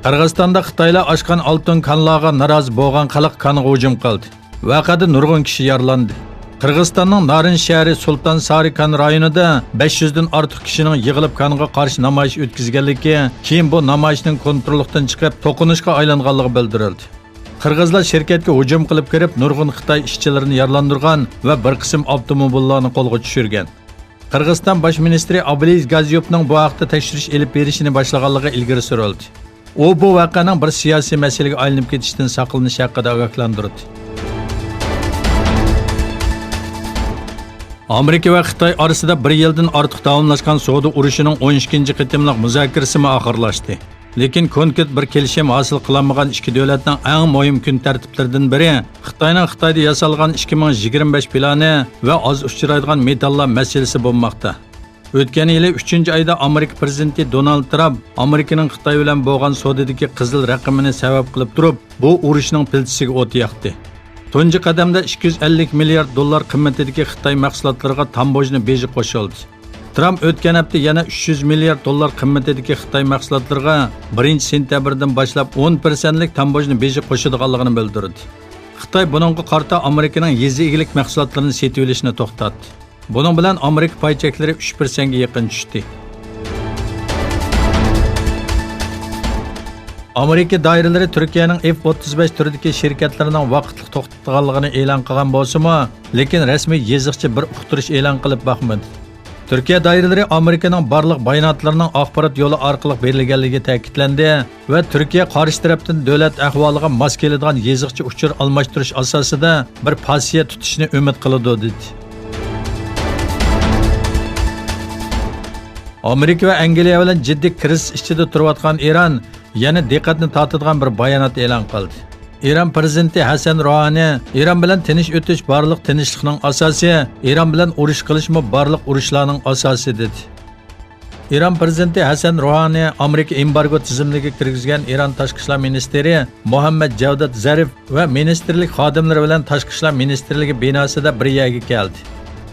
Qirg'izistonda Xitoylar ochgan oltin konlarga norozi bo'lgan xalq qoniga hujum qildi. Voqeada nurg'un kishi yaralandi. Qirg'izistonning Narin shahri Sultan Sari kon rayonida 500 dan ortiq kishining yig'ilib qonga qarshi namoyish o'tkazganligi, keyin bu namoyishning kontroldan chiqib to'qinishga aylanganligi bildirildi. Qirg'izlar shirkatga hujum qilib kirib, nurg'un Xitoy ishchilarini yaralandirgan va bir qism avtomobillarni qo'lga tushirgan. Qirg'iziston bosh ministri Abdulaziz Gaziyevning bu haqda tekshirish elib berishini boshlaganligi ilgari surildi. U bu voqeaning bir siyosiy masalaga aylanib ketishdan saqlanish haqida ogohlantirdi. Amerika va Xitoy orasida 1 yildan ortiq davomlashgan savdo urushining 12-qitimliq muzokarasi oxirlashdi. Lekin konkret bir kelishim hosil qilinmagan ikki davlatning eng muhim kun tartiblaridan biri Xitoyning Xitoyda yasalgan 2025 plani va oz uchraydigan metallar masalasi bo'lmoqda. O'tgan yili 3-oyda Amerika prezidenti Donald Trump Amerikaning Xitoy bilan bo'lgan savdodagi qizil raqamini sabab qilib turib, bu urushning pilchisiga o't yoqdi. Tunji qadamda 250 milliard dollar qimmatidagi Xitoy mahsulotlariga tambojni beji qo'shildi. Trump o'tgan hafta yana 300 milliard dollar qimmatidagi Xitoy mahsulotlariga 1-sentyabrdan boshlab 10%lik tambojni beji qo'shadiganligini bildirdi. Xitoy buningga qarta Amerikaning yezi egilik mahsulotlarini sotib olishni to'xtatdi. Buning bilan Amerika paycheklari 3% ga yaqin tushdi. Amerika doiralari Turkiyaning F-35 turidagi shirkatlarining vaqtli to'xtatganligini e'lon qilgan bo'lsa-mu, lekin rasmiy yeziqchi bir uqtirish e'lon qilib boqmadi. Turkiya doiralari Amerikaning barliq bayonotlarining axborot yo'li orqali berilganligi ta'kidlandi va Turkiya qarshi tarafdan davlat ahvoliga mos keladigan yeziqchi uchur almashtirish asosida bir pozitsiya tutishni umid qiladi dedi. Amerika va Angliya bilan jiddiy kriz ichida turayotgan Eron yana diqqatni tortadigan bir bayonot e'lon qildi. İran prezidenti Hasan Rouhani İran bilan tinch o'tish barliq tinchlikning asosi, İran bilan urush qilishmi barliq urushlarning asosi dedi. İran prezidenti Hasan Rouhani Amerika embargo tizimligiga kirgizgan İran tashqi ishlar ministri Muhammad Javdad Zarif va ministerlik xodimlari bilan tashqi ishlar ministrligi binosida bir yerga keldi.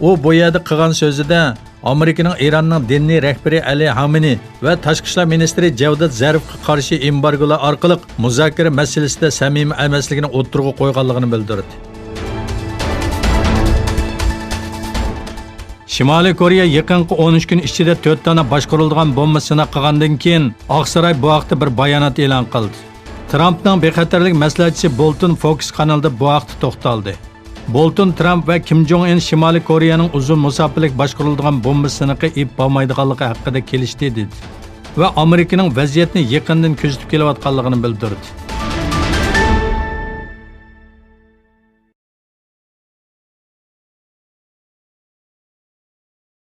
U bu yerda qilgan so'zida Amerikaning İranning diniy rahbari Ali Hamini va tashqi ishlar ministri Javdad Zarifga qarshi embargolar orqali muzokara masalasida samimiy emasligini o'tirg'i qo'yganligini bildirdi. Shimoliy Koreya yaqinqi 13 kun ichida 4 dona boshqarilgan bomba sinab qilgandan keyin Oqsaroy bu haqda bir bayonot e'lon qildi. Trumpning bexatarlik maslahatchisi Bolton Fox kanalida bu haqda to'xtaldi. Bolton Trump va Kim Jong-un Shimoliy Koreyaning uzun musofirlik boshqarilgan bomba siniqi ib bo'lmaydiganligi haqida kelishdi dedi va Amerikaning vaziyatni yaqindan kuzatib kelayotganligini bildirdi.